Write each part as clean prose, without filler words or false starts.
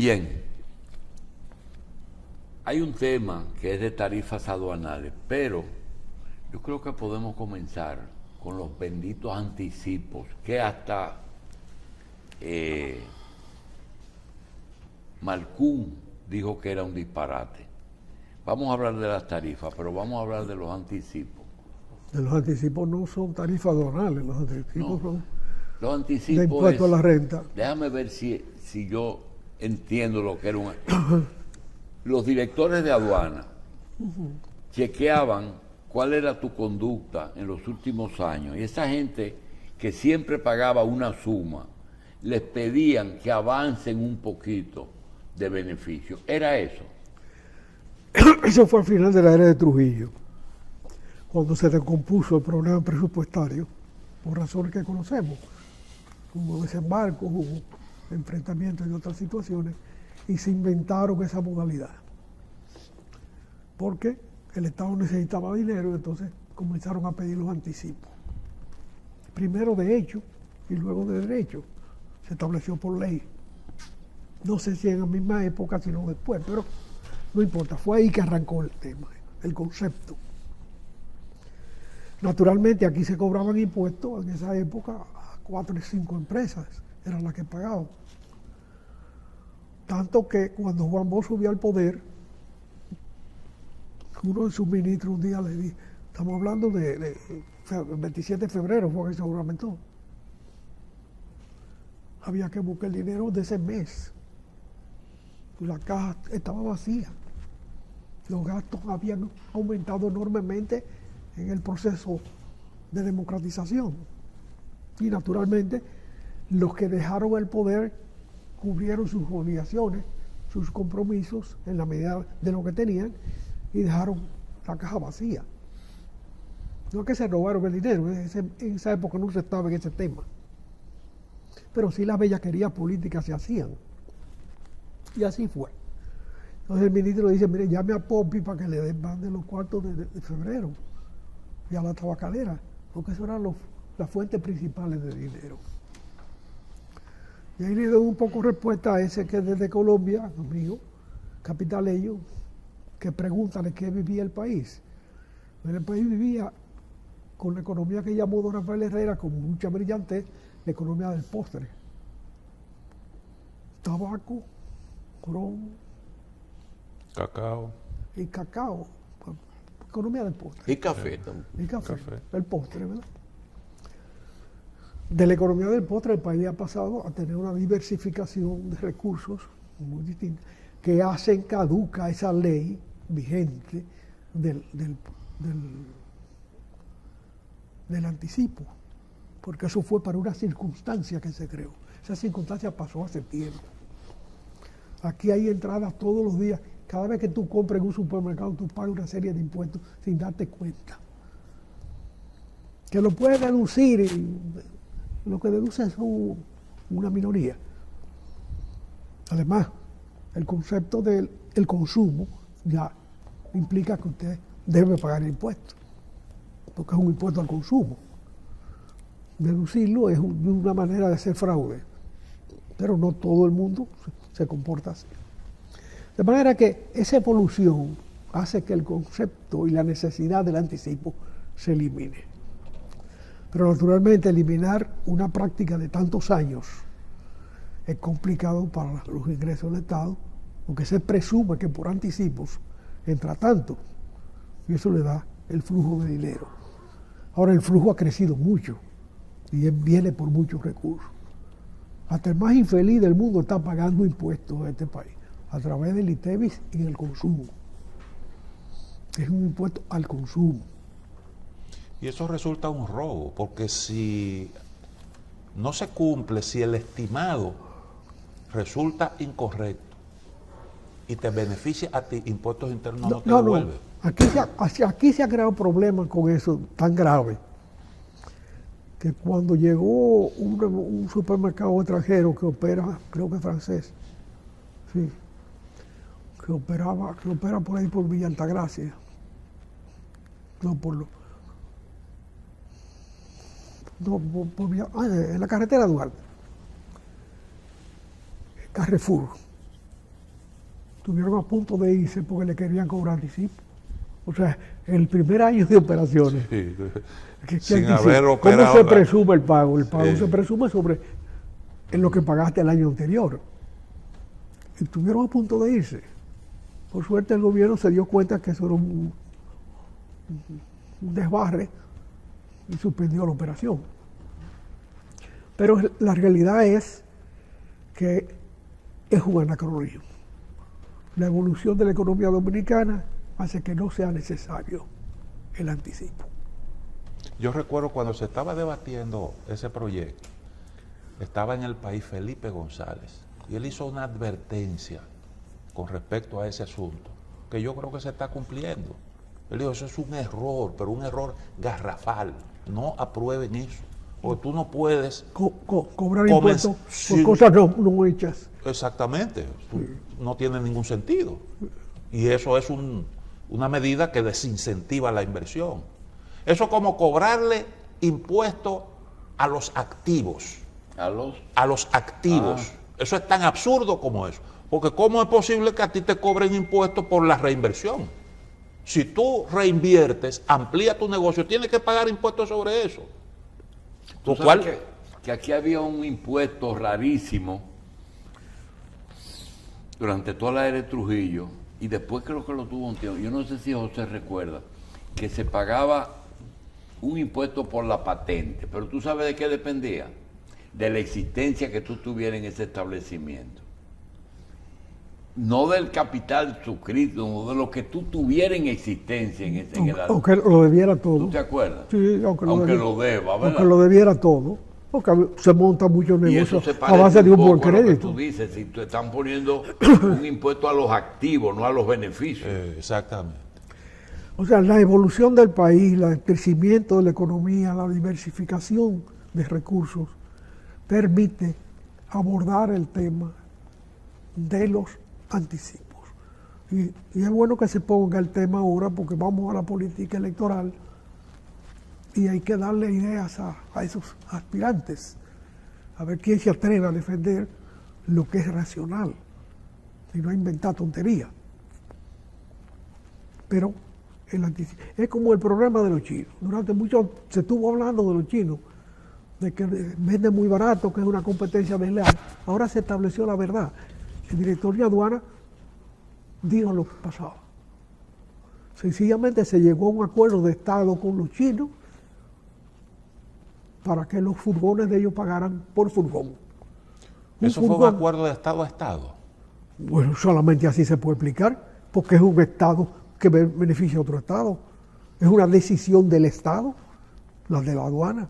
Bien, hay un tema que es de tarifas aduanales, pero yo creo que podemos comenzar con los benditos anticipos, que hasta Malcún dijo que era un disparate. Vamos a hablar de las tarifas, pero vamos a hablar de los anticipos. Los anticipos no son tarifas aduanales, los anticipos son los anticipos de impuesto a la renta. Déjame ver si yo entiendo lo que era un... Los directores de aduana chequeaban cuál era tu conducta en los últimos años, y esa gente que siempre pagaba una suma, les pedían que avancen un poquito de beneficio. ¿Era eso? Eso fue al final de la era de Trujillo, cuando se descompuso el programa presupuestario, por razones que conocemos. Hubo desembarcos, hubo enfrentamientos y otras situaciones, y se inventaron esa modalidad. Porque el Estado necesitaba dinero, y entonces comenzaron a pedir los anticipos. Primero de hecho y luego de derecho. Se estableció por ley. No sé si en la misma época, sino después, pero no importa, fue ahí que arrancó el tema, el concepto. Naturalmente aquí se cobraban impuestos en esa época a 4 y 5 empresas, eran las que pagaban. Tanto que cuando Juan Bosch subió al poder, uno de sus ministros un día le dijo, estamos hablando de 27 de febrero fue que se juramentó. Había que buscar el dinero de ese mes. La caja estaba vacía. Los gastos habían aumentado enormemente en el proceso de democratización. Y naturalmente, los que dejaron el poder cubrieron sus obligaciones, sus compromisos en la medida de lo que tenían y dejaron la caja vacía. No es que se robaron el dinero, en esa época no se estaba en ese tema. Pero sí las bellaquerías políticas se hacían. Y así fue. Entonces el ministro dice, mire, llame a Pompi para que le den más de los cuartos de febrero y a la tabacalera, porque eso eran las fuentes principales de dinero. Y ahí le doy un poco respuesta a ese que es desde Colombia, amigo, capitaleño, que pregunta de qué vivía el país. El país vivía con la economía que llamó don Rafael Herrera, con mucha brillantez, la economía del postre. Tabaco, ron, cacao y cacao. Economía del postre. Y café también. Y café. El postre, ¿verdad? De la economía del postre, el país ha pasado a tener una diversificación de recursos muy distinta, que hacen caduca esa ley vigente del anticipo, porque eso fue para una circunstancia que se creó. Esa circunstancia pasó hace tiempo. Aquí hay entradas todos los días. Cada vez que tú compras en un supermercado, tú pagas una serie de impuestos sin darte cuenta. Que lo puedes deducir, y lo que deduce es una minoría. Además, el concepto del consumo ya implica que usted debe pagar impuestos, porque es un impuesto al consumo. Deducirlo es una manera de hacer fraude, pero no todo el mundo se comporta así. De manera que esa evolución hace que el concepto y la necesidad del anticipo se elimine. Pero naturalmente eliminar una práctica de tantos años es complicado para los ingresos del Estado, porque se presume que por anticipos entra tanto, y eso le da el flujo de dinero. Ahora el flujo ha crecido mucho, y viene por muchos recursos. Hasta el más infeliz del mundo está pagando impuestos en este país, a través del ITEVIS y del consumo. Es un impuesto al consumo. Y eso resulta un robo, porque si no se cumple, si el estimado resulta incorrecto y te beneficia a ti, impuestos internos no te devuelve. Aquí se ha creado problemas con eso tan grave, que cuando llegó un supermercado extranjero que opera, creo que francés, sí, que opera por ahí por Villa Altagracia, en la carretera Duarte, Carrefour, estuvieron a punto de irse porque le querían cobrar anticipo. O sea, el primer año de operaciones. Sí. ¿Qué Sin anticipo? haber ¿Cómo operado se nada. presume el pago? El pago Sí. se presume sobre en lo que pagaste el año anterior. Y estuvieron a punto de irse. Por suerte el gobierno se dio cuenta que eso era un desbarre y suspendió la operación. Pero la realidad es que es un anacronismo. La evolución de la economía dominicana hace que no sea necesario el anticipo. Yo recuerdo cuando se estaba debatiendo ese proyecto, estaba en el país Felipe González y él hizo una advertencia con respecto a ese asunto, que yo creo que se está cumpliendo. Él dijo, eso es un error, pero un error garrafal. No aprueben eso, porque tú no puedes... Cobrar Comen impuestos por sin- cosas no hechas. Exactamente, no tiene ningún sentido. Y eso es una medida que desincentiva la inversión. Eso es como cobrarle impuestos a los activos. A los A los activos. Eso es tan absurdo como eso. Porque ¿cómo es posible que a ti te cobren impuestos por la reinversión? Si tú reinviertes, amplía tu negocio, tienes que pagar impuestos sobre eso. Tú Lo sabes cual, que aquí había un impuesto rarísimo durante toda la era de Trujillo, y después creo que lo tuvo un tiempo. Yo no sé si José recuerda que se pagaba un impuesto por la patente, pero tú sabes de qué dependía, de la existencia que tú tuvieras en ese establecimiento. No del capital suscrito, no de lo que tú tuvieras en existencia en el Aunque lo debiera todo. ¿Tú te acuerdas? Sí, aunque lo deba, ¿verdad? Aunque lo debiera todo. Porque se monta muchos Y eso negocios se a parece base de un buen poco a lo que crédito. tú dices, si te están poniendo un impuesto a los activos, no a los beneficios. exactamente. O sea, la evolución del país, el crecimiento de la economía, la diversificación de recursos, permite abordar el tema de los anticipos. Y es bueno que se ponga el tema ahora porque vamos a la política electoral y hay que darle ideas a esos aspirantes, a ver quién se atreve a defender lo que es racional y no a inventar tonterías. Pero es como el problema de los chinos. Durante mucho se estuvo hablando de los chinos, de que venden muy barato, que es una competencia desleal. Ahora se estableció la verdad. El director de aduana dijo lo que pasaba. Sencillamente se llegó a un acuerdo de Estado con los chinos para que los furgones de ellos pagaran por furgón. Eso fue un acuerdo de Estado a Estado. Bueno, solamente así se puede explicar, porque es un Estado que beneficia a otro Estado. Es una decisión del Estado, la de la aduana.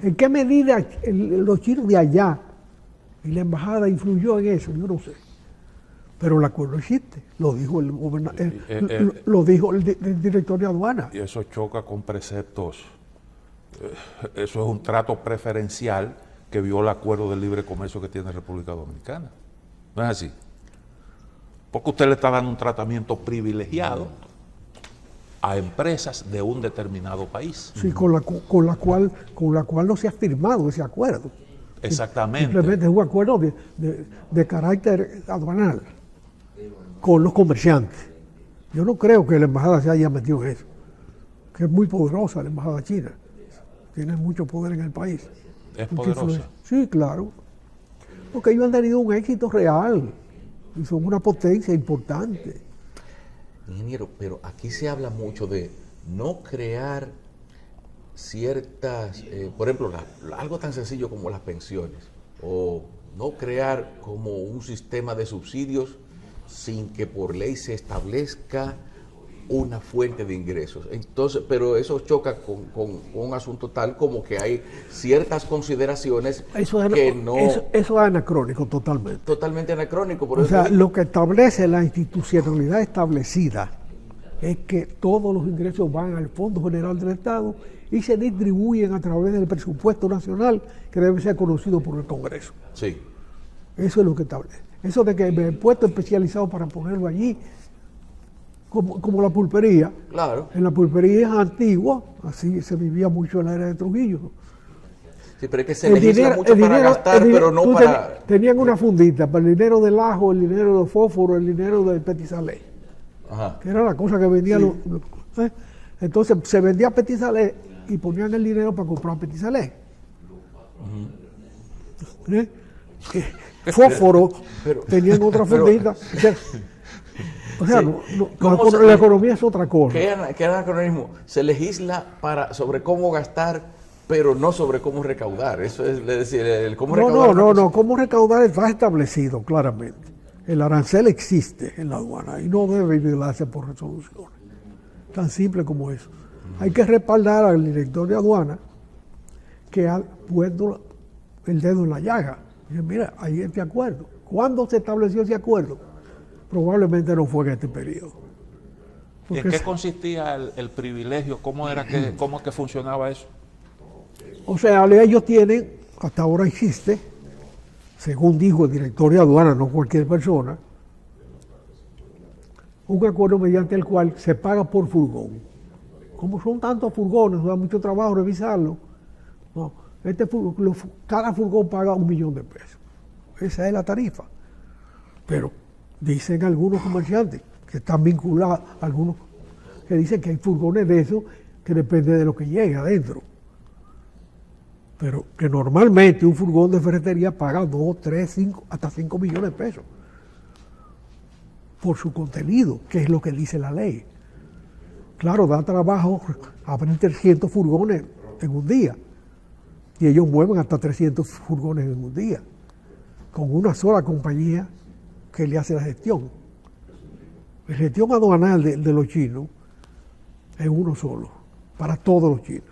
¿En qué medida los chinos de allá y la embajada influyó en eso? Yo no sé. Pero el acuerdo existe, lo dijo el gobernador, lo dijo el director de aduana. Y eso choca con preceptos. Eso es un trato preferencial que viola el acuerdo de libre comercio que tiene República Dominicana. ¿No es así? Porque usted le está dando un tratamiento privilegiado a empresas de un determinado país. Sí, con la cual no se ha firmado ese acuerdo. Exactamente. Simplemente es un acuerdo de carácter aduanal con los comerciantes. Yo no creo que la embajada se haya metido en eso, que es muy poderosa la embajada china. Tiene mucho poder en el país. Es Mucha poderosa. influencia. Sí, claro. Porque ellos han tenido un éxito real y son una potencia importante. Ingeniero, pero aquí se habla mucho de no crear ciertas, por ejemplo, algo tan sencillo como las pensiones, o no crear como un sistema de subsidios sin que por ley se establezca una fuente de ingresos. Entonces, pero eso choca con un asunto tal como que hay ciertas consideraciones Eso es anacrónico totalmente. totalmente anacrónico. Por O eso sea, digo, lo que establece la institucionalidad establecida es que todos los ingresos van al Fondo General del Estado y se distribuyen a través del presupuesto nacional que debe ser conocido por el Congreso. sí. Eso es lo que establece. Eso de que el puesto especializado para ponerlo allí, como la pulpería. Claro. En la pulpería antigua, así se vivía mucho en la era de Trujillo. Sí, pero es que se legisla mucho para gastar, pero no para... Tenían una fundita para el dinero del ajo, el dinero del fósforo, el dinero del petit salé. Ajá. Que era la cosa que vendían Sí. Entonces se vendía petit salé y ponían el dinero para comprar petit salé. Fósforo, Pero- tenían otra pero- fundita. O sea, Sí. ¿Cómo se- la economía es otra cosa. ¿Qué anacronismo? Se legisla sobre cómo gastar, pero no sobre cómo recaudar. Eso es decir, el cómo recaudar. No. Cómo recaudar está establecido claramente. El arancel existe en la aduana y no debe violarse por resoluciones. Tan simple como eso. Hay que respaldar al director de aduana que ha puesto el dedo en la llaga. Dice, mira, hay este acuerdo. ¿Cuándo se estableció ese acuerdo? Probablemente no fue en este periodo. ¿Y en Porque qué consistía el privilegio? ¿Cómo es que funcionaba eso? O sea, ellos tienen, hasta ahora existe, según dijo el director de aduana, no cualquier persona, un acuerdo mediante el cual se paga por furgón. Como son tantos furgones, da mucho trabajo revisarlo. No, cada furgón paga $1 millón. Esa es la tarifa. Pero dicen algunos comerciantes que están vinculados, algunos que dicen que hay furgones de esos que depende de lo que llegue adentro. Pero que normalmente un furgón de ferretería paga 2, 3, 5, hasta $5 millones por su contenido, que es lo que dice la ley. Claro, da trabajo abrir 300 furgones en un día. Y ellos mueven hasta 300 furgones en un día, con una sola compañía que le hace la gestión. La gestión aduanal de los chinos es uno solo, para todos los chinos.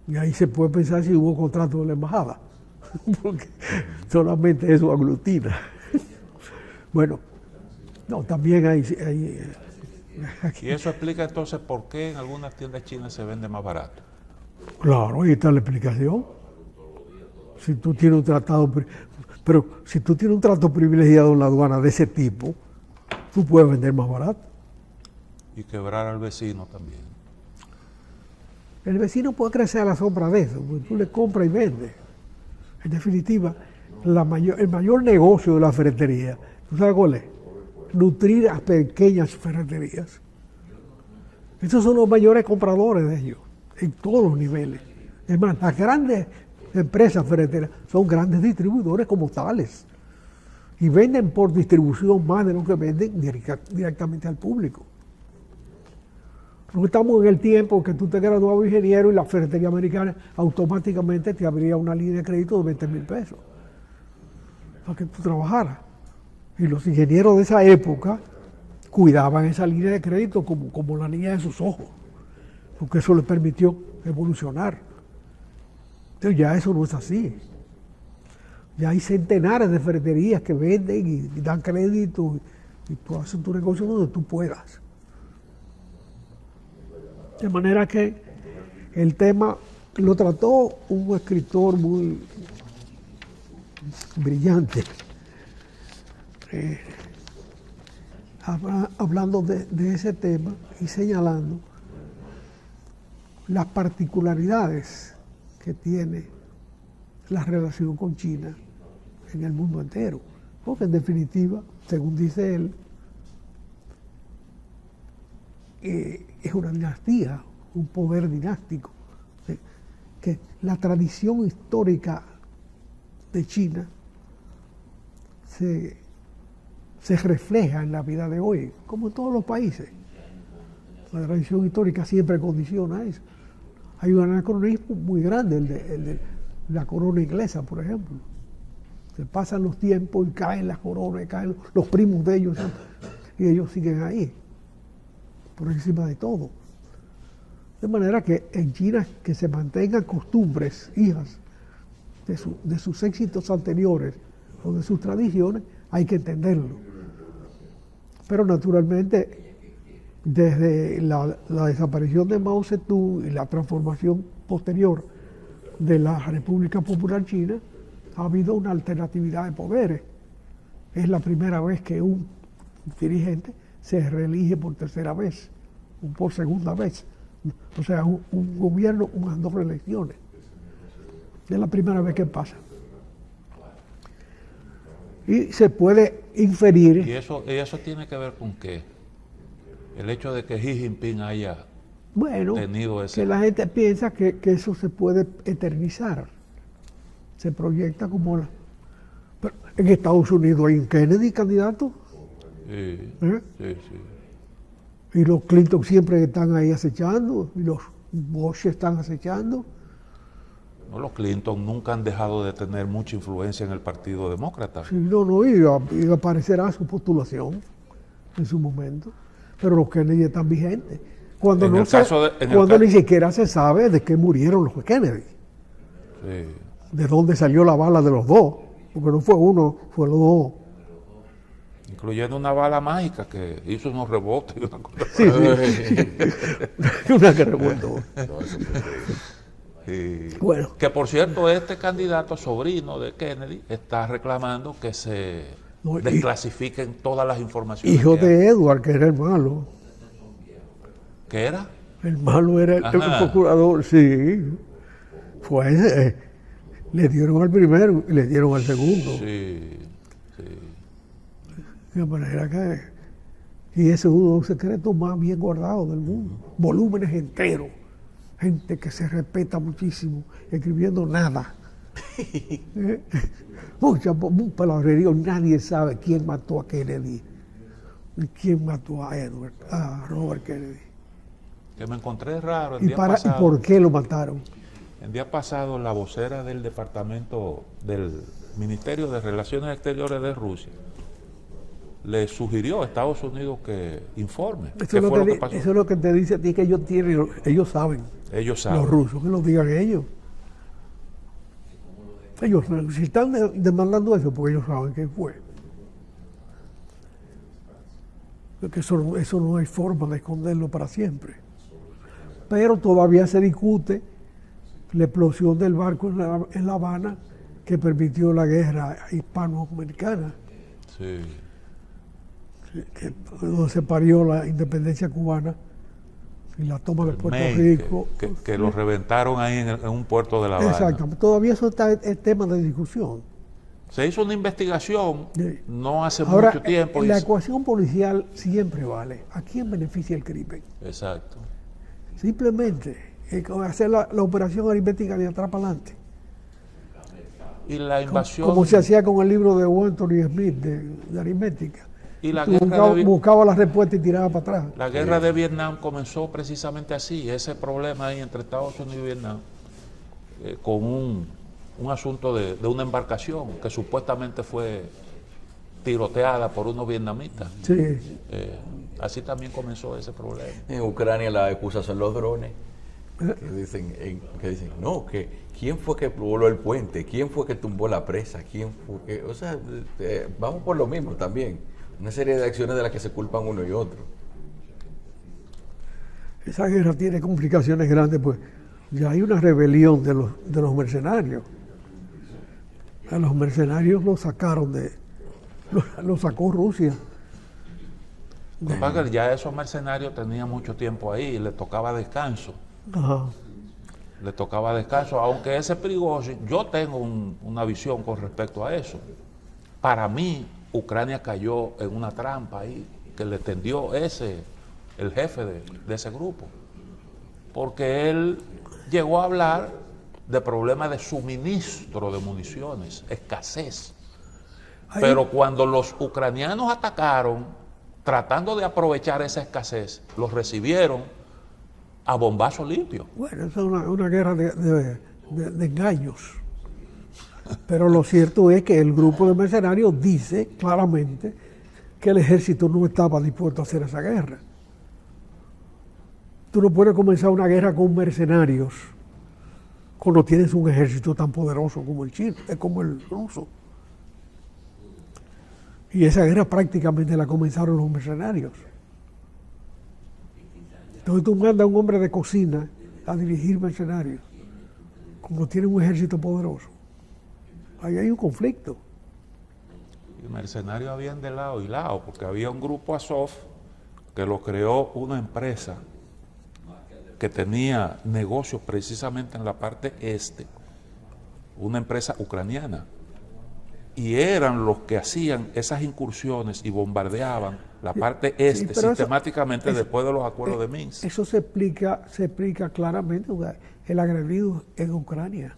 Y ahí se puede pensar si hubo contrato de la embajada, porque solamente eso aglutina. Bueno, no, también hay Y eso explica entonces por qué en algunas tiendas chinas se vende más barato. Claro, ahí está la explicación. Si tú tienes un tratado, pero si tú tienes un trato privilegiado en la aduana de ese tipo, tú puedes vender más barato. Y quebrar al vecino también. El vecino puede crecer a la sombra de eso, porque tú le compras y vendes. En definitiva, el mayor negocio de la ferretería, ¿tú sabes cuál es? Nutrir a pequeñas ferreterías. Esos son los mayores compradores de ellos, en todos los niveles. Es más, las grandes empresas ferreteras son grandes distribuidores como tales. Y venden por distribución más de lo que venden directamente al público. No estamos en el tiempo que tú te graduabas ingeniero y la ferretería americana automáticamente te abría una línea de crédito de $20,000 para que tú trabajaras. Y los ingenieros de esa época cuidaban esa línea de crédito como la niña de sus ojos, porque eso les permitió evolucionar. Entonces ya eso no es así. Ya hay centenares de ferreterías que venden y dan crédito y tú haces tu negocio donde tú puedas. De manera que el tema lo trató un escritor muy brillante, hablando de ese tema y señalando las particularidades que tiene la relación con China en el mundo entero. Porque en definitiva, según dice él, es una dinastía, un poder dinástico, que la tradición histórica de China se refleja en la vida de hoy, como en todos los países. La tradición histórica siempre condiciona eso. Hay un anacronismo muy grande, el de la corona inglesa, por ejemplo. Se pasan los tiempos y caen las coronas, y caen los primos de ellos, y ellos siguen ahí, por encima de todo. De manera que en China que se mantengan costumbres, hijas, de sus éxitos anteriores o de sus tradiciones, hay que entenderlo. Pero naturalmente, desde la desaparición de Mao Zedong y la transformación posterior de la República Popular China, ha habido una alternatividad de poderes. Es la primera vez que un dirigente se reelige por tercera vez, o por segunda vez. O sea, un gobierno, unas 2 reelecciones. Es la primera vez que pasa. Y se puede inferir. ¿Y eso tiene que ver con qué? El hecho de que Xi Jinping haya Bueno, tenido ese... que la gente piensa que eso se puede eternizar. Se proyecta como pero en Estados Unidos hay un Kennedy candidato. Sí, ¿Eh? sí. Y los Clinton siempre están ahí acechando. Y los Bush están acechando. No, los Clinton nunca han dejado de tener mucha influencia en el Partido Demócrata. Sí, no, iba a aparecerá su postulación en su momento. Pero los Kennedy están vigentes. Cuando, ni siquiera se sabe de qué murieron los Kennedy. Sí. De dónde salió la bala de los dos. Porque no fue uno, fue los dos. Incluyendo una bala mágica que hizo unos rebotes y una cosa. Sí. Una que rebotó. Bueno. Que por cierto, este candidato sobrino de Kennedy está reclamando que se desclasifiquen todas las informaciones. Hijo de Edward, que era el malo. ¿Qué era? El malo era el procurador, sí. Fue ese. Le dieron al primero y le dieron al segundo. Sí. De manera que... Y ese es uno de los secretos más bien guardados del mundo. Volúmenes enteros. Gente que se respeta muchísimo, escribiendo nada. Un palabrerío, nadie sabe quién mató a Kennedy. Ni quién mató a Robert Kennedy. Que me encontré raro ¿Y por qué lo mataron? El día pasado, la vocera del departamento del Ministerio de Relaciones Exteriores de Rusia le sugirió a Estados Unidos que informe qué fue lo que pasó. Eso es lo que te dice a ti, que ellos saben. Ellos saben. Los rusos, que lo digan ellos. Ellos, si están demandando eso, porque ellos saben qué fue. Porque eso no hay forma de esconderlo para siempre. Pero todavía se discute la explosión del barco en La Habana que permitió la guerra hispanoamericana. Sí. Donde se parió la independencia cubana y la toma de Puerto Rico. Que lo reventaron ahí en un puerto de La Habana. Exacto. Todavía eso está el tema de discusión. Se hizo una investigación no hace Ahora, mucho tiempo. La ecuación policial siempre vale. ¿A quién beneficia el crimen? Exacto. Simplemente hacer la operación aritmética de atrás para adelante. Y la invasión... Como se hacía con el libro de Walton y Smith de aritmética. Y la buscaba la respuesta y tiraba para atrás. La guerra de Vietnam comenzó precisamente así, ese problema ahí entre Estados Unidos y Vietnam, con un asunto de una embarcación que supuestamente fue tiroteada por unos vietnamitas. Sí. Así también comenzó ese problema. En Ucrania la excusa son los drones, que dicen, no, que ¿quién fue que voló el puente? ¿Quién fue que tumbó la presa? ¿Quién fue que...? O sea, vamos por lo mismo también. Una serie de acciones de las que se culpan uno y otro. Esa guerra tiene complicaciones grandes, pues ya hay una rebelión de los mercenarios. A los mercenarios los sacaron los sacó Rusia. Ya esos mercenarios tenían mucho tiempo ahí y le tocaba descanso. Ajá. Le tocaba descanso, aunque ese Prigozhin, yo tengo una visión con respecto a eso. Para mí, Ucrania cayó en una trampa ahí que le tendió el jefe de ese grupo, porque él llegó a hablar de problemas de suministro de municiones, escasez. Pero cuando los ucranianos atacaron, tratando de aprovechar esa escasez, los recibieron a bombazo limpio. Bueno, eso es una guerra de engaños. Pero lo cierto es que el grupo de mercenarios dice claramente que el ejército no estaba dispuesto a hacer esa guerra. Tú no puedes comenzar una guerra con mercenarios cuando tienes un ejército tan poderoso como el chino, como el ruso. Y esa guerra prácticamente la comenzaron los mercenarios. Entonces tú mandas a un hombre de cocina a dirigir mercenarios cuando tiene un ejército poderoso. Ahí hay un conflicto. Y mercenarios habían de lado y lado, porque había un grupo Azov que lo creó una empresa que tenía negocios precisamente en la parte este una empresa ucraniana. Y eran los que hacían esas incursiones y bombardeaban la parte este pero sistemáticamente eso- después de los acuerdos de Minsk. Eso se explica claramente. El agredido en Ucrania.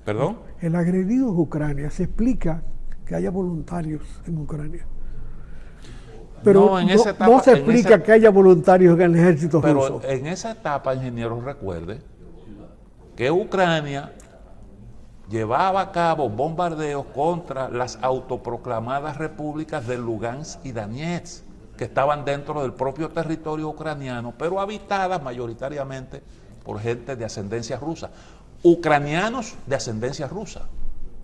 ¿Perdón? El agredido en Ucrania. Se explica que haya voluntarios en Ucrania. Pero No, en esa etapa- no se en explica esa- que haya voluntarios en el ejército Pero ruso. en esa etapa, ingenieros, recuerde que Ucrania llevaba a cabo bombardeos contra las autoproclamadas repúblicas de Lugansk y Donetsk, que estaban dentro del propio territorio ucraniano, pero habitadas mayoritariamente por gente de ascendencia rusa, ucranianos de ascendencia rusa,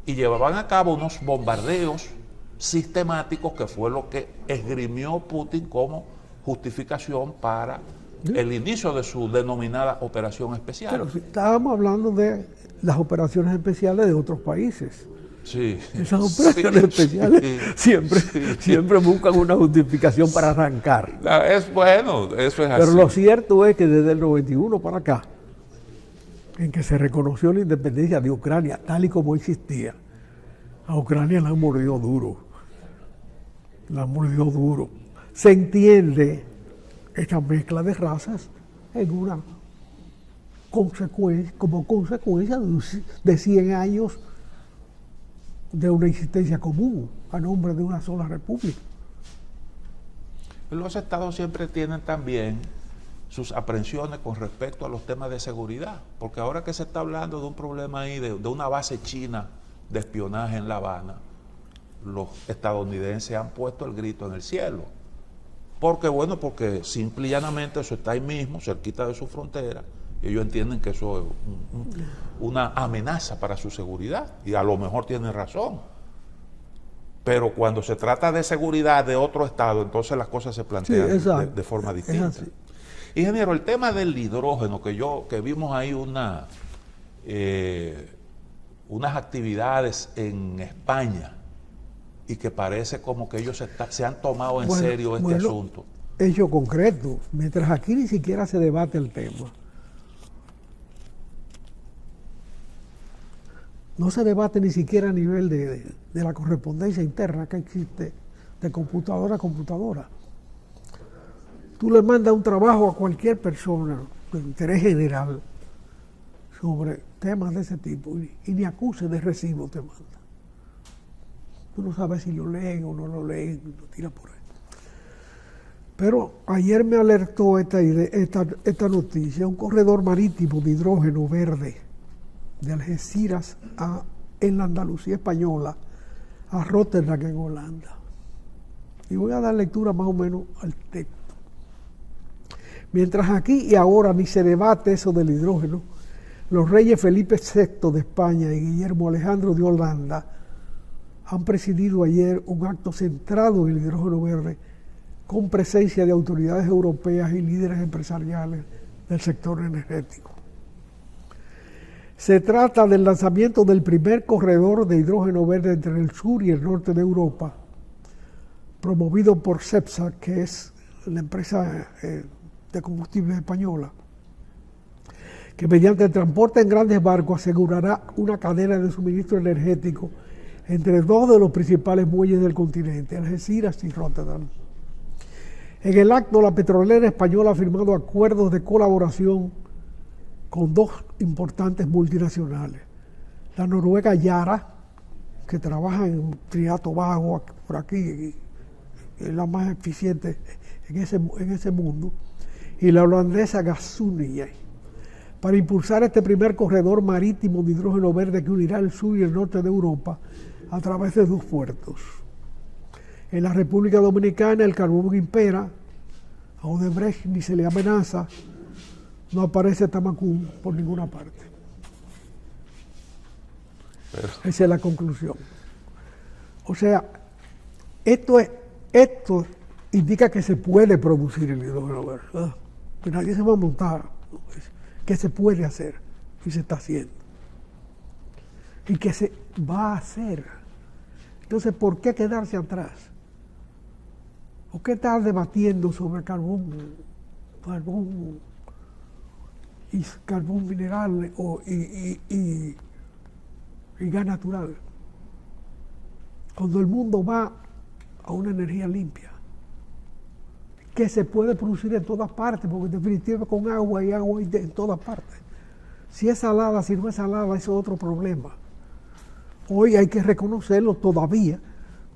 y llevaban a cabo unos bombardeos sistemáticos que fue lo que esgrimió Putin como justificación para el inicio de su denominada operación especial. Pero si estábamos hablando de las operaciones especiales de otros países. Sí. Esas operaciones Sí, especiales siempre buscan una justificación para arrancar. Es bueno, eso es Pero así. lo cierto es que desde el 91 para acá, en que se reconoció la independencia de Ucrania tal y como existía, a Ucrania la han mordido duro. La han mordido duro. Se entiende esta mezcla de razas en una consecuencia, como consecuencia de 100 años de una existencia común a nombre de una sola república. Los estados siempre tienen también sus aprensiones con respecto a los temas de seguridad, porque ahora que se está hablando de un problema ahí, de una base china de espionaje en La Habana, los estadounidenses han puesto el grito en el cielo. Porque simple y llanamente eso está ahí mismo, cerquita de su frontera, y ellos entienden que eso es una amenaza para su seguridad, y a lo mejor tienen razón. Pero cuando se trata de seguridad de otro estado, entonces las cosas se plantean de forma distinta. Es así. Ingeniero, el tema del hidrógeno, que vimos ahí unas actividades en España, y que parece como que ellos se han tomado en serio este asunto. Hecho concreto, mientras aquí ni siquiera se debate el tema. No se debate ni siquiera a nivel de la correspondencia interna que existe de computadora a computadora. Tú le mandas un trabajo a cualquier persona de interés general sobre temas de ese tipo y ni acuse de recibo te manda. Tú no sabes si lo leen o no lo leen, lo tira por ahí. Pero ayer me alertó esta noticia, un corredor marítimo de hidrógeno verde de Algeciras en la Andalucía española a Rotterdam en Holanda. Y voy a dar lectura más o menos al texto. Mientras aquí y ahora ni se debate eso del hidrógeno, los reyes Felipe VI de España y Guillermo Alejandro de Holanda han presidido ayer un acto centrado en el hidrógeno verde con presencia de autoridades europeas y líderes empresariales del sector energético. Se trata del lanzamiento del primer corredor de hidrógeno verde entre el sur y el norte de Europa, promovido por Cepsa, que es la empresa de combustibles española, que mediante el transporte en grandes barcos asegurará una cadena de suministro energético entre dos de los principales muelles del continente, Algeciras y Rotterdam. En el acto, la petrolera española ha firmado acuerdos de colaboración con dos importantes multinacionales. La noruega Yara, que trabaja en Trinidad y Tobago, por aquí, es la más eficiente en ese mundo, y la holandesa Gasunie, para impulsar este primer corredor marítimo de hidrógeno verde que unirá el sur y el norte de Europa a través de dos puertos. En la República Dominicana el carbón impera, a Odebrecht ni se le amenaza, no aparece Tamacún por ninguna parte. Esa es la conclusión. O sea, esto indica que se puede producir el hidrógeno verde, ¿verdad? Que nadie se va a montar, que se puede hacer y se está haciendo. Y que se va a hacer. Entonces, ¿por qué quedarse atrás? ¿O qué estar debatiendo sobre carbón y carbón mineral y y gas natural. Cuando el mundo va a una energía limpia, que se puede producir en todas partes, porque definitivamente con agua hay en todas partes. Si es salada, si no es salada, eso es otro problema. Hoy hay que reconocerlo todavía,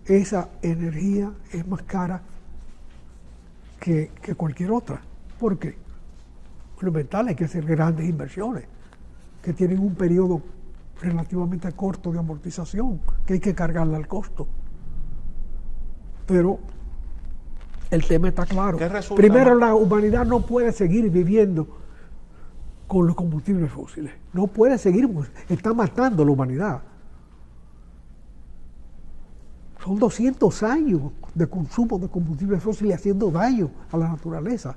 esa energía es más cara que cualquier otra. ¿Por qué? Fundamental, hay que hacer grandes inversiones que tienen un periodo relativamente corto de amortización, que hay que cargarle al costo. Pero el tema está claro. Primero, la humanidad no puede seguir viviendo con los combustibles fósiles. No puede seguir, está matando a la humanidad. Son 200 años de consumo de combustibles fósiles haciendo daño a la naturaleza.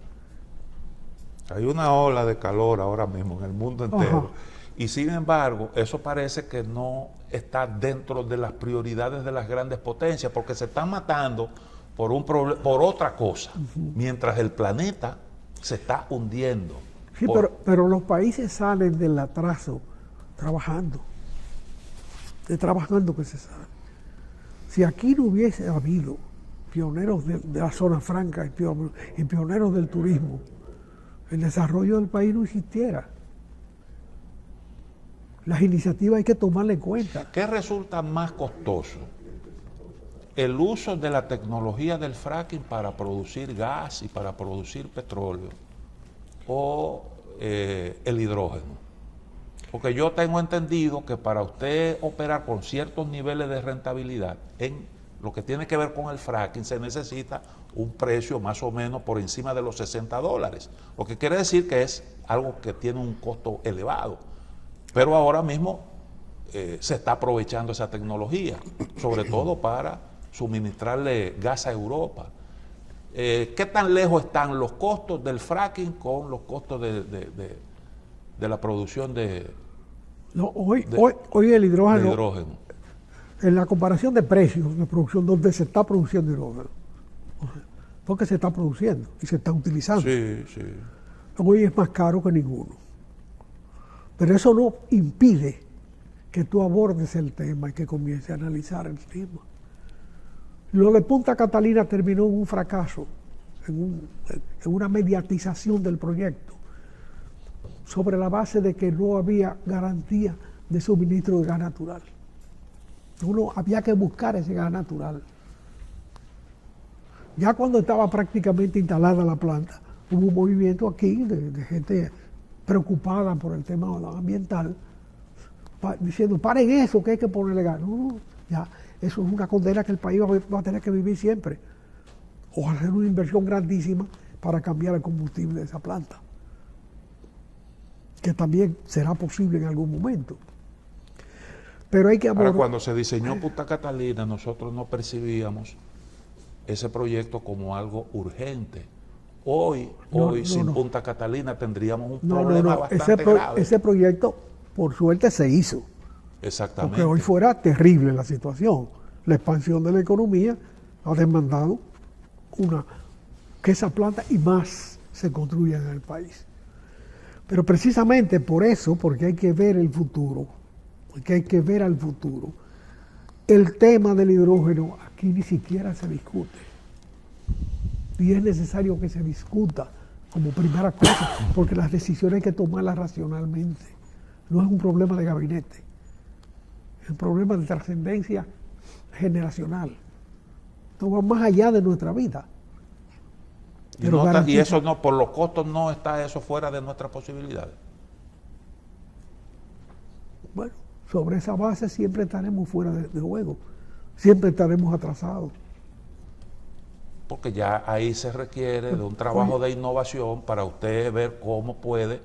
Hay una ola de calor ahora mismo en el mundo entero. Ajá. Y sin embargo, eso parece que no está dentro de las prioridades de las grandes potencias, porque se están matando por otra cosa, mientras el planeta se está hundiendo. Sí, pero los países salen del atraso trabajando. De trabajando que se sale. Si aquí no hubiese habido pioneros de la zona franca y pioneros del turismo, el desarrollo del país no existiera. Las iniciativas hay que tomarlas en cuenta. ¿Qué resulta más costoso? ¿El uso de la tecnología del fracking para producir gas y para producir petróleo? ¿O el hidrógeno? Porque yo tengo entendido que para usted operar con ciertos niveles de rentabilidad en lo que tiene que ver con el fracking se necesita un precio más o menos por encima de los $60, lo que quiere decir que es algo que tiene un costo elevado. Pero ahora mismo se está aprovechando esa tecnología, sobre todo para suministrarle gas a Europa. ¿Qué tan lejos están los costos del fracking con los costos de la producción hoy el hidrógeno, en la comparación de precios de producción, donde se está produciendo hidrógeno, porque se está produciendo y se está utilizando. Sí, sí. Hoy es más caro que ninguno. Pero eso no impide que tú abordes el tema y que comiences a analizar el tema. Lo de Punta Catalina terminó en un fracaso, en una mediatización del proyecto, sobre la base de que no había garantía de suministro de gas natural. Había que buscar ese gas natural. Ya cuando estaba prácticamente instalada la planta, hubo un movimiento aquí de gente preocupada por el tema ambiental, diciendo, paren eso, que hay que ponerle gas. No, ya, eso es una condena que el país va a tener que vivir siempre. O hacer una inversión grandísima para cambiar el combustible de esa planta, que también será posible en algún momento. Pero hay que Ahora, cuando se diseñó Punta Catalina, nosotros no percibíamos ese proyecto como algo urgente. Hoy sin Punta Catalina tendríamos un problema bastante grave. Ese proyecto, por suerte, se hizo. Exactamente. Porque hoy fuera terrible la situación. La expansión de la economía ha demandado que esa planta y más se construyan en el país. Pero precisamente por eso, porque hay que ver el futuro, el tema del hidrógeno aquí ni siquiera se discute. Y es necesario que se discuta como primera cosa, porque las decisiones hay que tomarlas racionalmente. No es un problema de gabinete, es un problema de trascendencia generacional. Esto va más allá de nuestra vida. Y eso no, por los costos no está eso fuera de nuestras posibilidades. Bueno, sobre esa base siempre estaremos fuera de juego, siempre estaremos atrasados. Porque ya ahí se requiere de un trabajo de innovación para usted ver cómo puede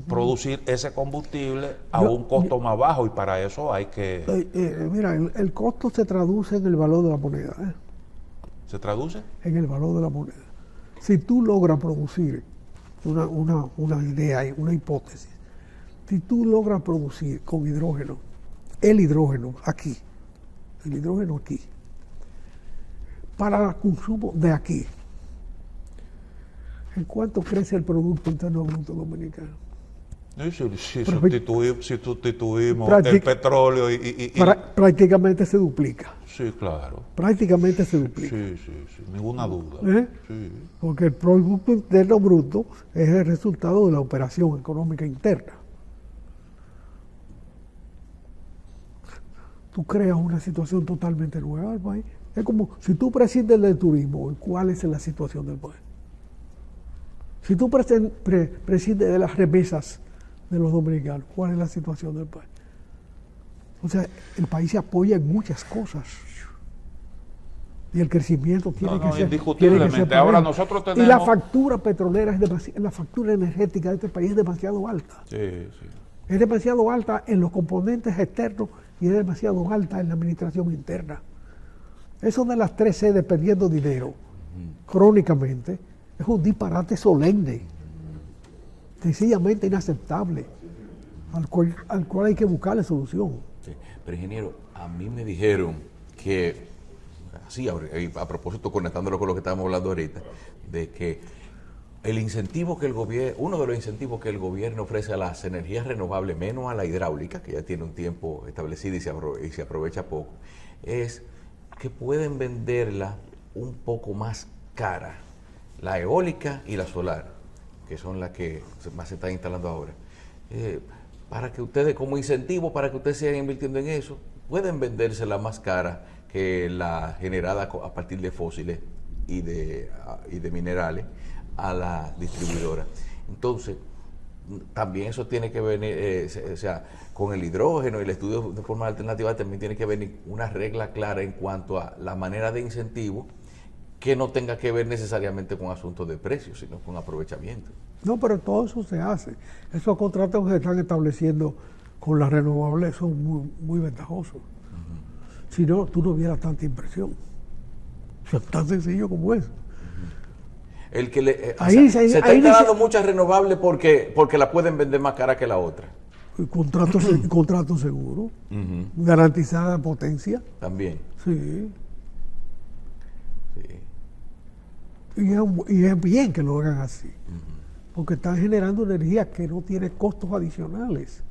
producir ese combustible a un costo más bajo, y para eso hay que... Mira, el costo se traduce en el valor de la moneda. ¿Se traduce? En el valor de la moneda. Si tú logras producir una idea, una hipótesis, si tú logras producir con hidrógeno, el hidrógeno aquí, para el consumo de aquí, ¿en cuánto crece el Producto Interno Bruto Dominicano? Si sustituimos Práctic- el petróleo y prácticamente se duplica. sí, claro. Prácticamente se duplica. Sí, ninguna duda. ¿Eh? Sí. Porque el Producto Interno Bruto es el resultado de la operación económica interna. Tú creas una situación totalmente nueva del país. Es como si tú prescindes del turismo, ¿cuál es la situación del país? Si tú prescindes de las remesas de los dominicanos, ¿cuál es la situación del país? O sea, el país se apoya en muchas cosas. Y el crecimiento tiene que ser indiscutiblemente. tiene que ser Ahora parejo. nosotros Y la tenemos... factura petrolera, la factura energética de este país es demasiado alta. Sí. Es demasiado alta en los componentes externos y es demasiado alta en la administración interna. Eso de las 3C perdiendo dinero crónicamente es un disparate solemne, sencillamente inaceptable, al cual hay que buscarle solución. Sí. Pero ingeniero, a mí me dijeron que, así a propósito, conectándolo con lo que estábamos hablando ahorita, de que el incentivo que el gobierno, uno de los incentivos que el gobierno ofrece a las energías renovables, menos a la hidráulica, que ya tiene un tiempo establecido y se aprovecha poco, es que pueden venderla un poco más cara, la eólica y la solar, que son las que más se están instalando ahora. Para que ustedes, como incentivo, para que ustedes sigan invirtiendo en eso, pueden vendérsela más cara que la generada a partir de fósiles y de minerales a la distribuidora. Entonces, también eso tiene que venir, o sea, con el hidrógeno y el estudio de forma alternativa también tiene que venir una regla clara en cuanto a la manera de incentivo que no tenga que ver necesariamente con asuntos de precios, sino con aprovechamiento. No, pero todo eso se hace. Esos contratos que se están estableciendo con las renovables son muy, muy ventajosos. Si no, tú no vieras tanta impresión. O sea, tan sencillo como eso. El que se Ahí está instalando muchas renovables porque la pueden vender más cara que la otra. Contrato seguro, garantizada potencia. También. Sí. Sí. Y es bien que lo hagan así. Porque están generando energía que no tiene costos adicionales.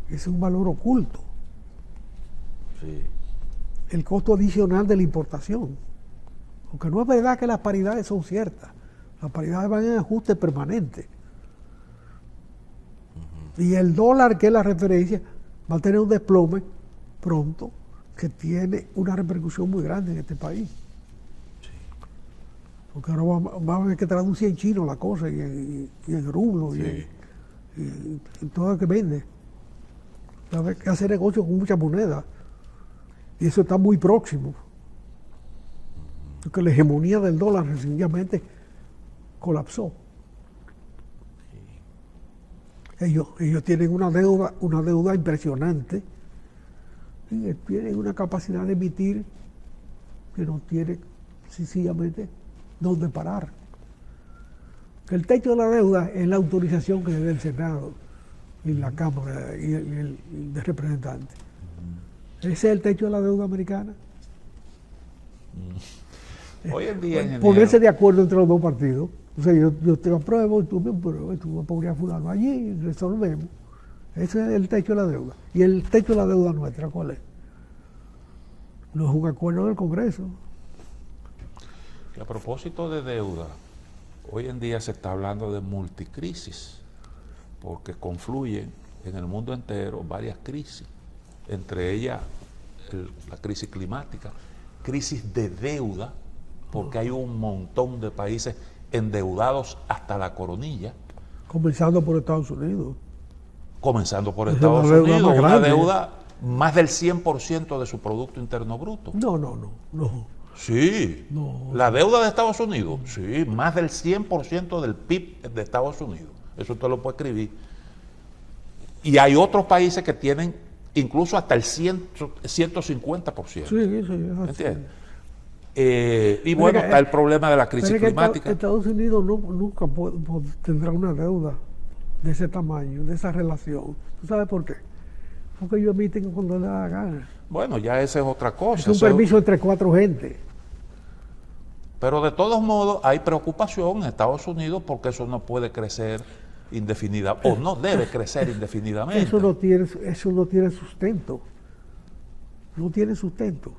Ese es un valor oculto. Sí. El costo adicional de la importación. Porque no es verdad que las paridades son ciertas. Las paridades van en ajuste permanente. Y el dólar, que es la referencia, va a tener un desplome pronto que tiene una repercusión muy grande en este país. Porque ahora vamos a ver que traduce en chino la cosa y en rublo Sí. y todo lo que vende. Va a haber que hacer negocio con mucha moneda. Y eso está muy próximo. Porque la hegemonía del dólar sencillamente colapsó. Ellos tienen una deuda impresionante y tienen una capacidad de emitir que no tiene sencillamente dónde parar. El techo de la deuda es la autorización que le da el Senado y la Cámara y el de Representantes. Ese es el techo de la deuda americana. Hoy en día, ingeniero, Ponerse de acuerdo entre los dos partidos. O sea, yo te apruebo y tú me apruebas, y tú vas a poner a fulano allí y resolvemos. Ese es el techo de la deuda. ¿Y el techo de la deuda nuestra cuál es? No es un acuerdo del Congreso. y a propósito de deuda, hoy en día se está hablando de multicrisis, porque confluyen en el mundo entero varias crisis, entre ellas la crisis climática, crisis de deuda, porque hay un montón de países endeudados hasta la coronilla, Comenzando por Estados Unidos. comenzando por Esa es Estados la deuda Unidos, más una grande. deuda más del 100% de su Producto Interno Bruto. No. Sí, No. la deuda de Estados Unidos, sí, más del 100% del PIB de Estados Unidos. Eso usted lo puede escribir. Y hay otros países que tienen incluso hasta el 150%. Sí, es así. ¿Entiendes? Y bueno, está el problema de la crisis Pero es que climática. Estados Unidos nunca tendrá una deuda de ese tamaño, de esa relación. ¿Tú sabes por qué? Porque ellos emiten cuando les da la gana. Bueno, ya esa es otra cosa. Es un Eso- permiso entre 4 gente. Pero de todos modos hay preocupación en Estados Unidos porque eso no puede crecer indefinida, o no debe crecer indefinidamente. Eso no tiene sustento. No tiene sustento.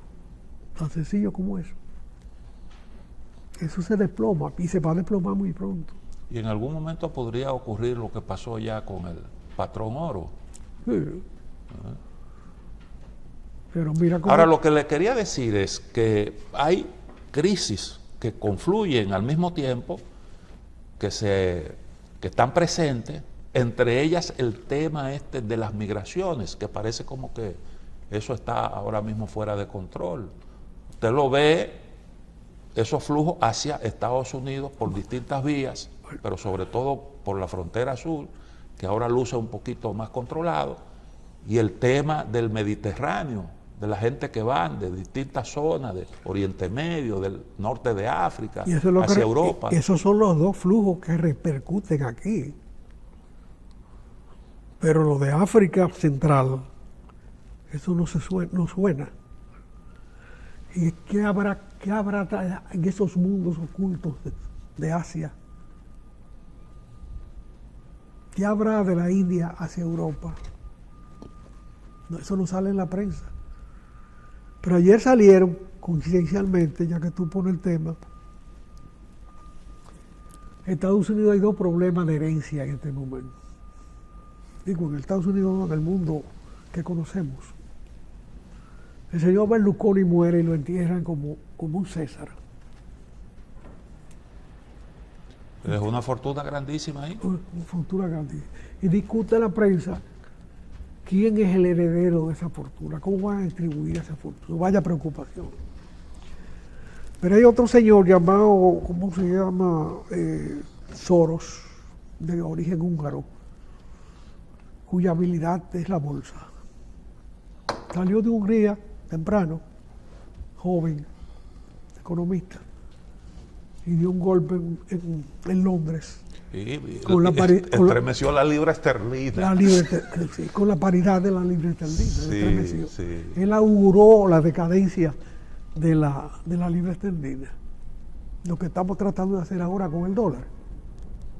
Tan sencillo como eso. Eso se desploma y se va a desplomar muy pronto. Y en algún momento podría ocurrir lo que pasó ya con el patrón oro. Sí. Pero mira cómo... Ahora, lo que le quería decir es que hay crisis que confluyen al mismo tiempo, que están presentes, entre ellas el tema este de las migraciones, que parece como que eso está ahora mismo fuera de control. Usted lo ve, esos flujos hacia Estados Unidos por distintas vías, pero sobre todo por la frontera sur, que ahora luce un poquito más controlado, y el tema del Mediterráneo, de la gente que van de distintas zonas, de Oriente Medio, del norte de África, y eso es lo hacia que, Europa. Esos son los dos flujos que repercuten aquí. Pero lo de África Central, eso no suena. ¿Y qué habrá en esos mundos ocultos de Asia? ¿Qué habrá de la India hacia Europa? No, eso no sale en la prensa. Pero ayer salieron, coincidencialmente, ya que tú pones el tema, en Estados Unidos hay dos problemas de herencia en este momento. Digo, en Estados Unidos, en el mundo que conocemos. El señor Berlusconi muere y lo entierran como un César. Es una fortuna grandísima ahí. Una fortuna grandísima. Y discute la prensa quién es el heredero de esa fortuna, cómo van a distribuir esa fortuna. Vaya preocupación. Pero hay otro señor llamado, ¿cómo se llama? Soros, de origen húngaro, cuya habilidad es la bolsa. Salió de Hungría temprano, joven, economista, y dio un golpe en Londres. Estremeció la libra esterlina. Sí, con la paridad de la libra esterlina. Sí. Él auguró la decadencia de la libra esterlina. Lo que estamos tratando de hacer ahora con el dólar.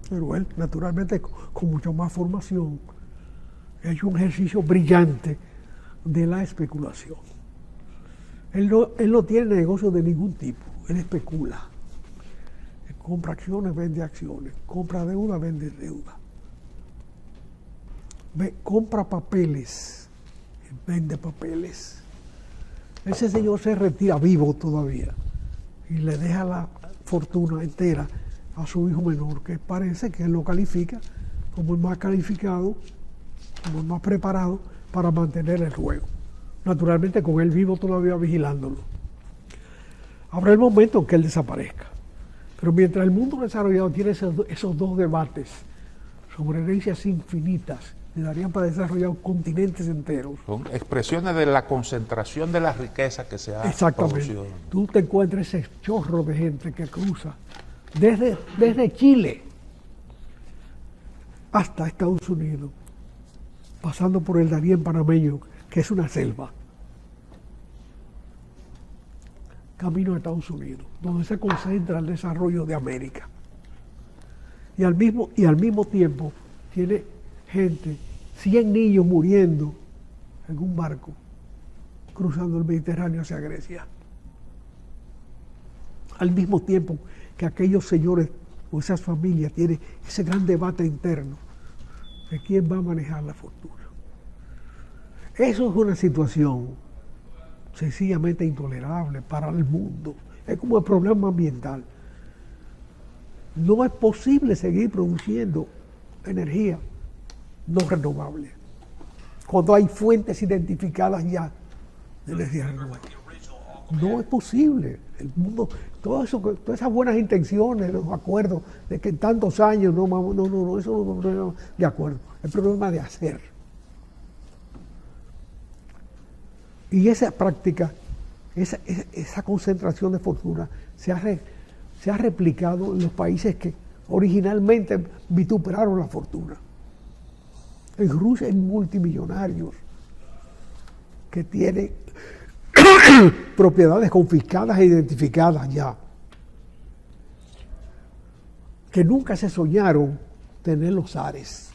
Pero él, naturalmente, con mucha más formación, ha hecho un ejercicio brillante de la especulación. Él no tiene negocio de ningún tipo, él especula. Compra acciones, vende acciones. Compra deuda, vende deuda. Compra papeles, vende papeles. Ese señor se retira vivo todavía y le deja la fortuna entera a su hijo menor, que parece que él lo califica como el más calificado, como el más preparado para mantener el juego. Naturalmente con él vivo todavía vigilándolo. Habrá el momento en que él desaparezca. Pero mientras el mundo desarrollado tiene esos dos debates sobre herencias infinitas, le darían para desarrollar continentes enteros. Son expresiones de la concentración de la riqueza que se ha producido. Tú te encuentras ese chorro de gente que cruza desde Chile hasta Estados Unidos, pasando por el Darién panameño, que es una selva, camino a Estados Unidos, donde se concentra el desarrollo de América. Y al mismo tiempo tiene gente, 100 niños muriendo en un barco cruzando el Mediterráneo hacia Grecia. Al mismo tiempo que aquellos señores o esas familias tienen ese gran debate interno de quién va a manejar la fortuna. Eso es una situación sencillamente intolerable para el mundo. Es como el problema ambiental. No es posible seguir produciendo energía no renovable cuando hay fuentes identificadas ya de energía renovable. No es posible. El mundo, todas esas buenas intenciones, los acuerdos de que en tantos años, no, eso no es un problema de acuerdo, es el problema de hacer. Y esa práctica, esa concentración de fortuna se ha replicado en los países que originalmente vituperaron la fortuna. En Rusia hay multimillonarios que tienen propiedades confiscadas e identificadas ya, que nunca se soñaron tener los zares.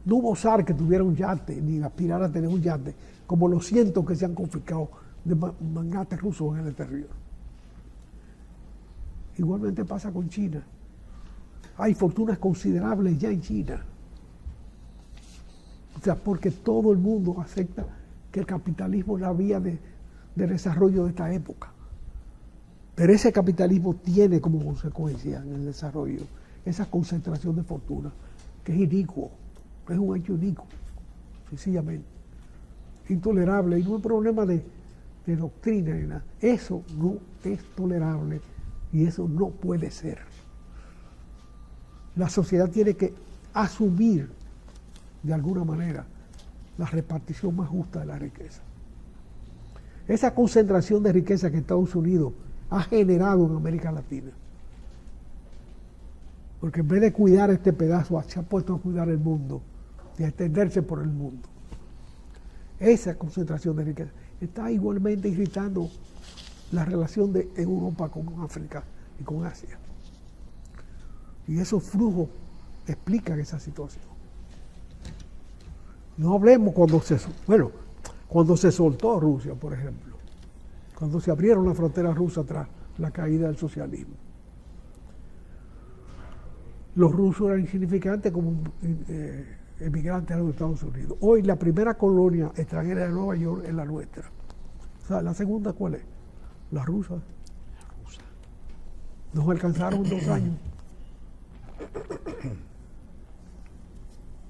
No hubo zar que tuviera un yate, ni aspirara a tener un yate, como los cientos que se han confiscado de magnates rusos en el exterior. Igualmente pasa con China. Hay fortunas considerables ya en China. O sea, porque todo el mundo acepta que el capitalismo es la vía de desarrollo de esta época. Pero ese capitalismo tiene como consecuencia en el desarrollo esa concentración de fortuna, que es inicuo, es un hecho inicuo, sencillamente. Intolerable, y no es un problema de doctrina ni nada. Eso no es tolerable y eso no puede ser. La sociedad tiene que asumir de alguna manera la repartición más justa de la riqueza. Esa concentración de riqueza que Estados Unidos ha generado en América Latina, porque en vez de cuidar este pedazo se ha puesto a cuidar el mundo y a extenderse por el mundo. Esa concentración de riqueza está igualmente irritando la relación de Europa con África y con Asia. Y esos flujos explican esa situación. No hablemos cuando se soltó Rusia, por ejemplo, cuando se abrieron las fronteras rusas tras la caída del socialismo. Los rusos eran insignificantes como emigrantes a los Estados Unidos. Hoy la primera colonia extranjera de Nueva York es la nuestra. O sea, la segunda, ¿cuál es? La rusa. Nos alcanzaron 2 años.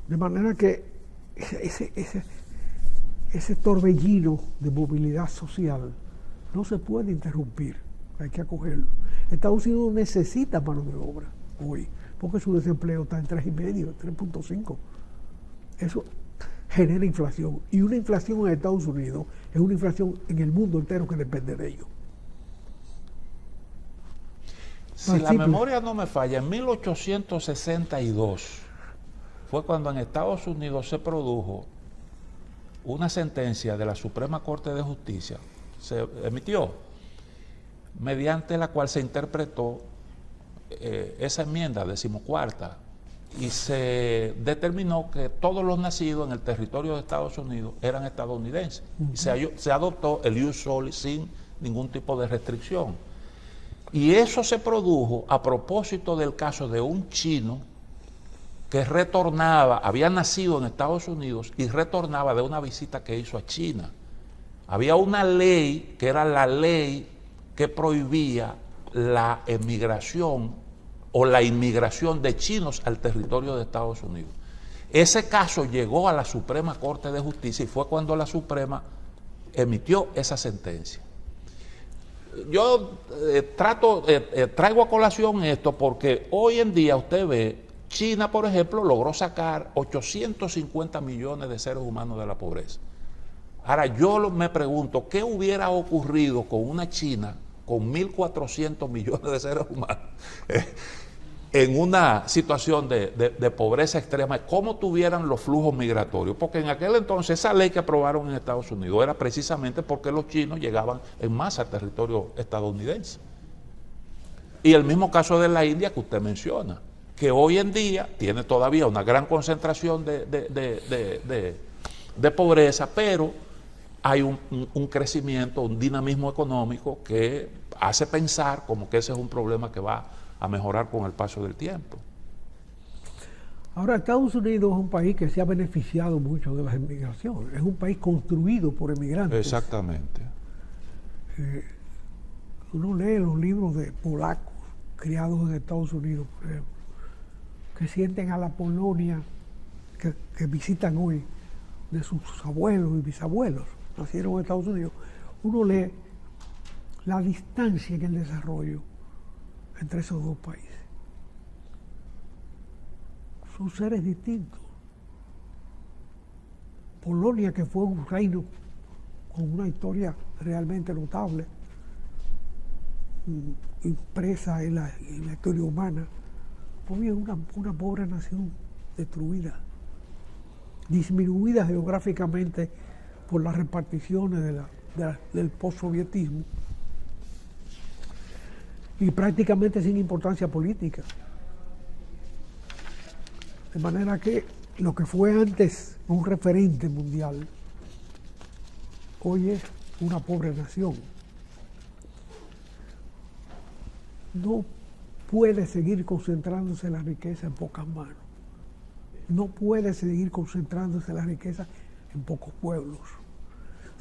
De manera que ese torbellino de movilidad social no se puede interrumpir, hay que acogerlo. Estados Unidos necesita mano de obra hoy, porque su desempleo está en 3,5, 3.5. Eso genera inflación, y una inflación en Estados Unidos es una inflación en el mundo entero que depende de ello. Si la memoria no me falla, en 1862 fue cuando en Estados Unidos se produjo una sentencia de la Suprema Corte de Justicia, se emitió, mediante la cual se interpretó esa enmienda 14ª y se determinó que todos los nacidos en el territorio de Estados Unidos eran estadounidenses. Y se adoptó el ius soli sin ningún tipo de restricción. Y eso se produjo a propósito del caso de un chino que retornaba, había nacido en Estados Unidos y retornaba de una visita que hizo a China. Había una ley que era la ley que prohibía la emigración o la inmigración de chinos al territorio de Estados Unidos. Ese caso llegó a la Suprema Corte de Justicia y fue cuando la Suprema emitió esa sentencia. Yo traigo a colación esto porque hoy en día usted ve, China, por ejemplo, logró sacar 850 millones de seres humanos de la pobreza. Ahora, yo me pregunto, ¿qué hubiera ocurrido con una China con 1.400 millones de seres humanos en una situación de pobreza extrema? ¿Cómo tuvieran los flujos migratorios? Porque en aquel entonces esa ley que aprobaron en Estados Unidos era precisamente porque los chinos llegaban en masa al territorio estadounidense. Y el mismo caso de la India que usted menciona, que hoy en día tiene todavía una gran concentración de pobreza, pero hay un crecimiento, un dinamismo económico que hace pensar como que ese es un problema que va a mejorar con el paso del tiempo. Ahora, Estados Unidos es un país que se ha beneficiado mucho de las emigraciones, es un país construido por emigrantes. Exactamente. Uno lee los libros de polacos criados en Estados Unidos, por ejemplo, que sienten a la Polonia que visitan hoy de sus abuelos y bisabuelos, nacieron en Estados Unidos. Uno lee la distancia en el desarrollo entre esos dos países. Son seres distintos. Polonia, que fue un reino con una historia realmente notable, impresa en la historia humana, fue una pobre nación destruida, disminuida geográficamente por las reparticiones del postsovietismo y prácticamente sin importancia política. De manera que lo que fue antes un referente mundial, hoy es una pobre nación. No puede seguir concentrándose la riqueza en pocas manos. No puede seguir concentrándose la riqueza en pocos pueblos.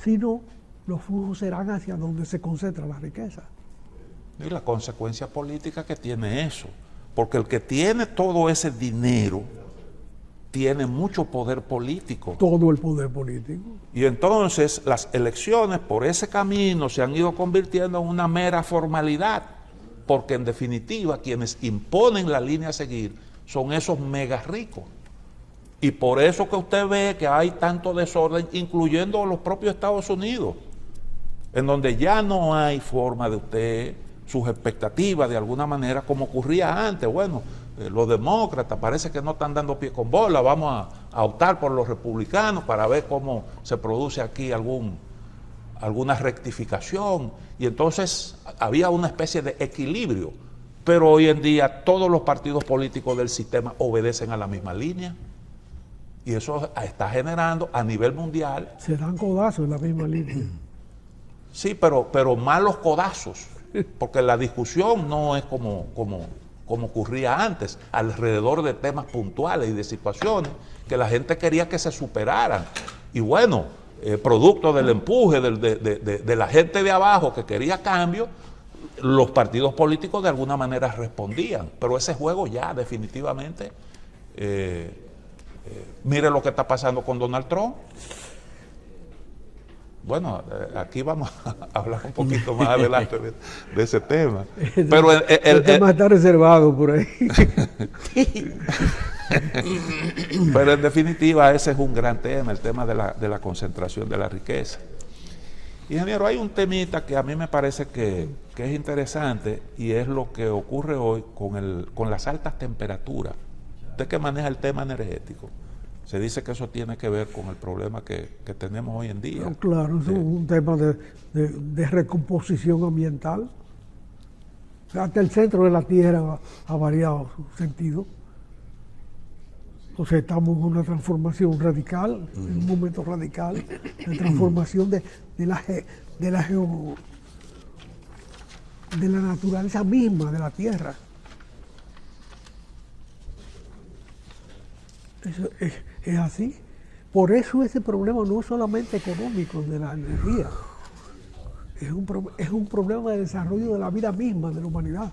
Sino, los flujos serán hacia donde se concentra la riqueza. Y la consecuencia política que tiene eso. Porque el que tiene todo ese dinero tiene mucho poder político. Todo el poder político. Y entonces las elecciones por ese camino se han ido convirtiendo en una mera formalidad. Porque en definitiva quienes imponen la línea a seguir son esos mega ricos. Y por eso que usted ve que hay tanto desorden, incluyendo los propios Estados Unidos, en donde ya no hay forma de usted, sus expectativas de alguna manera, como ocurría antes. Bueno, los demócratas parece que no están dando pie con bola, vamos a optar por los republicanos para ver cómo se produce aquí alguna rectificación. Y entonces había una especie de equilibrio. Pero hoy en día todos los partidos políticos del sistema obedecen a la misma línea. Y eso está generando a nivel mundial. Se dan codazos en la misma línea. Sí, pero malos codazos. Porque la discusión no es como ocurría antes, alrededor de temas puntuales y de situaciones que la gente quería que se superaran. Y bueno, producto del empuje de la gente de abajo que quería cambio, los partidos políticos de alguna manera respondían. Pero ese juego ya definitivamente... mire lo que está pasando con Donald Trump. Bueno, aquí vamos a hablar un poquito más adelante de ese tema. Pero el tema está reservado por ahí. Pero en definitiva ese es un gran tema, el tema de la concentración de la riqueza. Ingeniero, hay un temita que a mí me parece que es interesante y es lo que ocurre hoy con las altas temperaturas. Usted que maneja el tema energético, se dice que eso tiene que ver con el problema que tenemos hoy en día. No, claro, es un tema de recomposición ambiental. O sea, hasta el centro de la Tierra ha variado su sentido. Entonces estamos en una transformación radical, en un momento radical, de transformación de la naturaleza misma de la Tierra. Eso es así. Por eso ese problema no es solamente económico de la energía, es un problema de desarrollo de la vida misma, de la humanidad.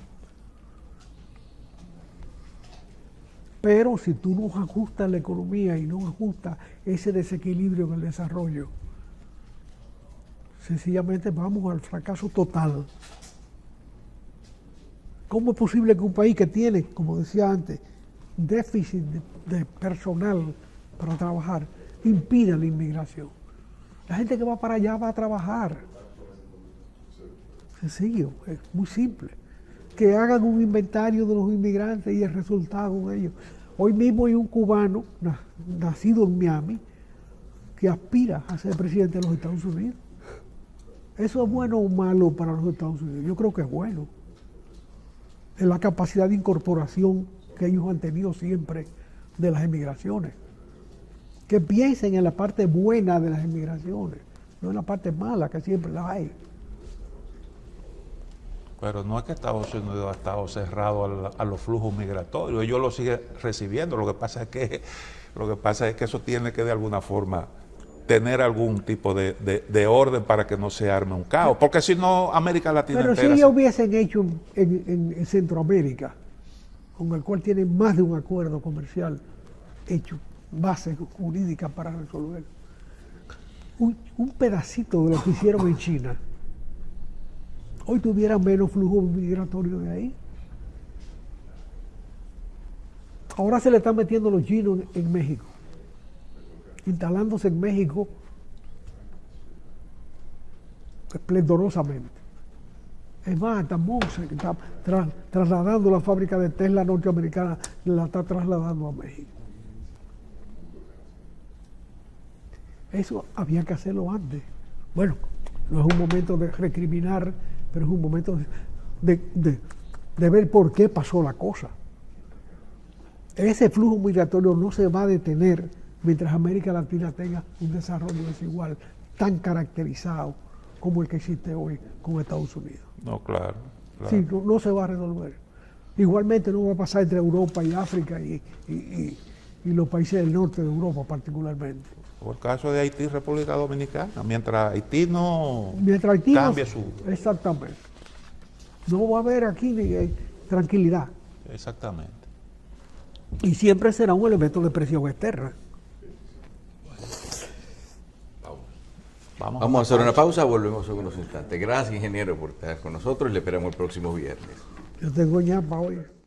Pero si tú no ajustas la economía y no ajustas ese desequilibrio en el desarrollo, sencillamente vamos al fracaso total. ¿Cómo es posible que un país que tiene, como decía antes, déficit de personal para trabajar, impida la inmigración? La gente que va para allá va a trabajar. Sencillo, es muy simple. Que hagan un inventario de los inmigrantes y el resultado de ellos. Hoy mismo hay un cubano nacido en Miami que aspira a ser presidente de los Estados Unidos. ¿Eso es bueno o malo para los Estados Unidos? Yo creo que es bueno. Es la capacidad de incorporación que ellos han tenido siempre de las emigraciones. Que piensen en la parte buena de las emigraciones, no en la parte mala que siempre la hay. Pero no es que Estados Unidos ha estado cerrado a los flujos migratorios, ellos lo siguen recibiendo. Lo que pasa es que eso tiene que de alguna forma tener algún tipo de orden para que no se arme un caos, porque si no América Latina pero entera... si ellos hubiesen hecho en Centroamérica, con el cual tienen más de un acuerdo comercial hecho, base jurídica para resolver, un pedacito de lo que hicieron en China, hoy tuvieran menos flujo migratorio de ahí. Ahora se le están metiendo los chinos en México, instalándose en México esplendorosamente. Es más, hasta Monse, que está trasladando la fábrica de Tesla norteamericana, la está trasladando a México. Eso había que hacerlo antes. Bueno, no es un momento de recriminar, pero es un momento de ver por qué pasó la cosa. ese flujo migratorio no se va a detener mientras América Latina tenga un desarrollo desigual tan caracterizado como el que existe hoy con Estados Unidos. No, claro. Sí, no se va a resolver. Igualmente no va a pasar entre Europa y África y los países del norte de Europa particularmente. O el caso de Haití y República Dominicana, mientras Haití no Haití cambie su... Exactamente. No va a haber aquí tranquilidad. Exactamente. Y siempre será un elemento de presión externa. Vamos a hacer una pausa, volvemos en unos instantes. Gracias, ingeniero, por estar con nosotros y le esperamos el próximo viernes. Yo tengo ñapa hoy.